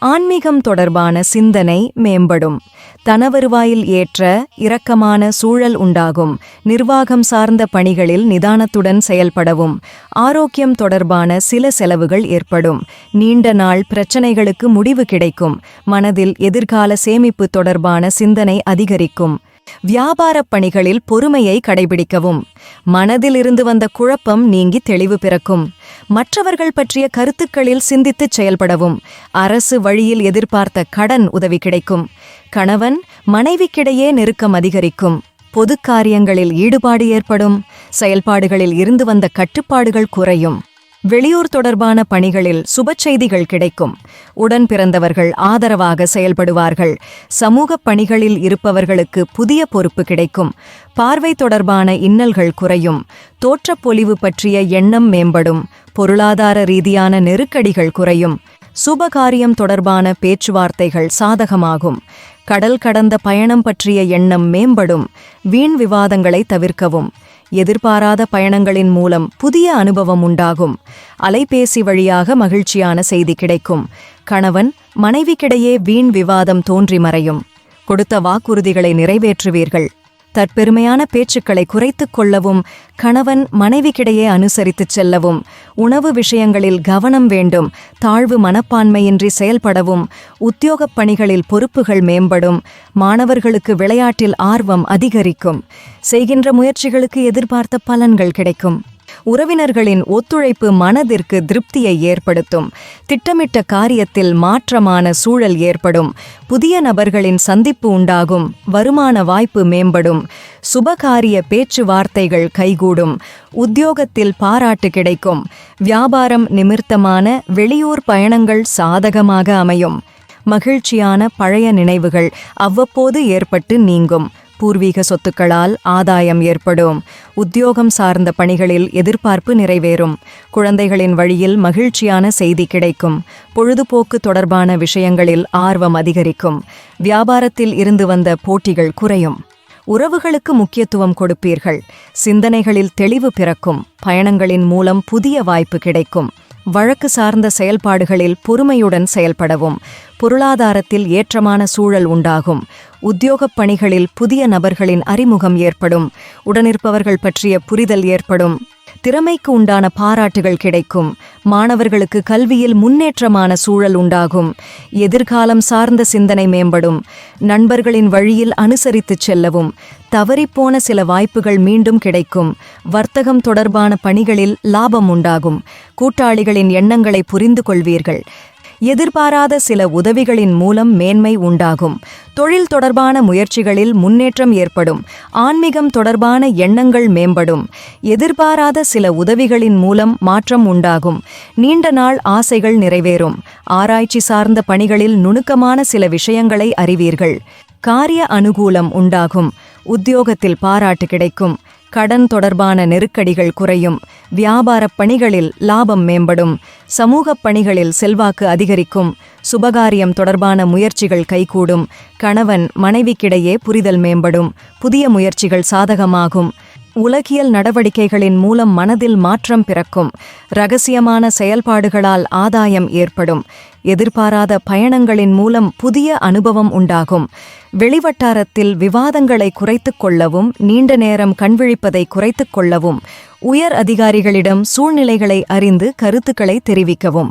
ஆன்மீகம் தொடர்பான சிந்தனை மேம்படும். தனவருவாயில் ஏற்ற இரக்கமான சூழல் உண்டாகும். நிர்வாகம் சார்ந்த பணிகளில் நிதானத்துடன் செயல்படவும். ஆரோக்கியம் தொடர்பான சில செலவுகள் ஏற்படும். நீண்ட நாள் பிரச்சனைகளுக்கு முடிவு கிடைக்கும். மனதில் எதிர்கால சேமிப்பு தொடர்பான சிந்தனை அதிகரிக்கும். வியாபாரப் பணிகளில் பொறுமையை கடைபிடிக்கவும். மனதிலிருந்து வந்த குழப்பம் நீங்கி தெளிவு பிறக்கும். மற்றவர்கள் பற்றிய கருத்துக்களில் சிந்தித்துச் செயல்படவும். அரசு வழியில் எதிர்பார்த்த கடன் உதவி கிடைக்கும். கணவன் மனைவிக்கிடையே நெருக்கம் அதிகரிக்கும். பொதுக் காரியங்களில் ஈடுபாடு ஏற்படும். செயல்பாடுகளில் இருந்து வந்த கட்டுப்பாடுகள் குறையும். வெளியூர் தொடர்பான பணிகளில் சுப செய்திகள் கிடைக்கும். உடன் பிறந்தவர்கள் ஆதரவாக செயல்படுவார்கள். சமூகப் பணிகளில் இருப்பவர்களுக்கு புதிய பொறுப்பு கிடைக்கும். பார்வை தொடர்பான இன்னல்கள் குறையும். தோற்றப்பொலிவு பற்றிய எண்ணம் மேம்படும். பொருளாதார ரீதியான நெருக்கடிகள் குறையும். சுபகாரியம் தொடர்பான பேச்சுவார்த்தைகள் சாதகமாகும். கடல் கடந்த பயணம் பற்றிய எண்ணம் மேம்படும். வீண் விவாதங்களை தவிர்க்கவும். எதிர்பாராத பயணங்களின் மூலம் புதிய அனுபவம் உண்டாகும். அலைபேசி வழியாக மகிழ்ச்சியான செய்தி கிடைக்கும். கணவன் மனைவிக்கிடையே வீண் விவாதம் தோன்றி மறையும். கொடுத்த வாக்குறுதிகளை நிறைவேற்றுவீர்கள். தற்பெருமையான பேச்சுக்களை குறைத்துக் கொள்ளவும். கணவன் மனைவிக்கிடையே அனுசரித்துச் செல்லவும். உணவு விஷயங்களில் கவனம் வேண்டும். தாழ்வு மனப்பான்மையின்றி செயல்படவும். உத்தியோகப் பணிகளில் பொறுப்புகள் மேம்படும். மாணவர்களுக்கு விளையாட்டில் ஆர்வம் அதிகரிக்கும். செய்கின்ற முயற்சிகளுக்கு எதிர்பார்த்த பலன்கள் கிடைக்கும். உறவினர்களின் ஒத்துழைப்பு மனதிற்கு திருப்தியை ஏற்படுத்தும். திட்டமிட்ட காரியத்தில் மாற்றமான சூழல் ஏற்படும். புதிய நபர்களின் சந்திப்பு உண்டாகும். வருமான வாய்ப்பு மேம்படும். சுபகாரிய பேச்சுவார்த்தைகள் கைகூடும். உத்தியோகத்தில் பாராட்டு கிடைக்கும். வியாபாரம் நிமித்தமான வெளியூர் பயணங்கள் சாதகமாக அமையும். மகிழ்ச்சியான பழைய நினைவுகள் அவ்வப்போது ஏற்பட்டு நீங்கும். பூர்வீக சொத்துக்களால் ஆதாயம் ஏற்படும். உத்தியோகம் சார்ந்த பணிகளில் எதிர்பார்ப்பு நிறைவேறும். குழந்தைகளின் வழியில் மகிழ்ச்சியான செய்தி கிடைக்கும். பொழுதுபோக்கு தொடர்பான விஷயங்களில் ஆர்வம் அதிகரிக்கும். வியாபாரத்தில் இருந்து வந்த போட்டிகள் குறையும். உறவுகளுக்கு முக்கியத்துவம் கொடுப்பீர்கள். சிந்தனைகளில் தெளிவு பிறக்கும். பயணங்களின் மூலம் புதிய வாய்ப்பு கிடைக்கும். வழக்கு சார்ந்த செயல்பாடுகளில் பொறுமையுடன் செயல்படவும். பொருளாதாரத்தில் ஏற்றமான சூழல் உண்டாகும். உத்தியோகப் பணிகளில் புதிய நபர்களின் அறிமுகம் ஏற்படும். உடனிருப்பவர்கள் பற்றிய புரிதல் ஏற்படும். திறமைக்கு உண்டான பாராட்டுகள் கிடைக்கும். மாணவர்களுக்கு கல்வியில் முன்னேற்றமான சூழல் உண்டாகும். எதிர்காலம் சார்ந்த சிந்தனை மேம்படும். நண்பர்களின் வழியில் அனுசரித்துச் செல்லவும். தவறிப்போன சில வாய்ப்புகள் மீண்டும் கிடைக்கும். வர்த்தகம் தொடர்பான பணிகளில் லாபம் உண்டாகும். கூட்டாளிகளின் எண்ணங்களை புரிந்து கொள்வீர்கள். எதிர்பாராத சில உதவிகளின் மூலம் மேன்மை உண்டாகும். தொழில் தொடர்பான முயற்சிகளில் முன்னேற்றம் ஏற்படும். ஆன்மீகம் தொடர்பான எண்ணங்கள் மேம்படும். எதிர்பாராத சில உதவிகளின் மூலம் மாற்றம் உண்டாகும். நீண்ட நாள் ஆசைகள் நிறைவேறும். ஆராய்ச்சி சார்ந்த பணிகளில் நுணுக்கமான சில விஷயங்களை அறிவீர்கள். காரிய அனுகூலம் உண்டாகும். உத்தியோகத்தில் பாராட்டு கிடைக்கும். கடன் தொடர்பான நெருக்கடிகள் குறையும். வியாபாரப் பணிகளில் லாபம் மேம்படும். சமூகப் பணிகளில் செல்வாக்கு அதிகரிக்கும். சுபகாரியம் தொடர்பான முயற்சிகள் கைகூடும். கணவன் மனைவிக்கிடையே புரிதல் மேம்படும். புதிய முயற்சிகள் சாதகமாகும். உலகியல் நடவடிக்கைகளின் மூலம் மனதில் மாற்றம் பிறக்கும். இரகசியமான செயல்பாடுகளால் ஆதாயம் ஏற்படும். எதிர்பாராத பயணங்களின் மூலம் புதிய அனுபவம் உண்டாகும். வெளிவட்டாரத்தில் விவாதங்களை குறைத்துக் கொள்ளவும். நீண்ட நேரம் கண்விழிப்பதை குறைத்துக் கொள்ளவும். உயர் அதிகாரிகளிடம் சூழ்நிலைகளை அறிந்து கருத்துக்களை தெரிவிக்கவும்.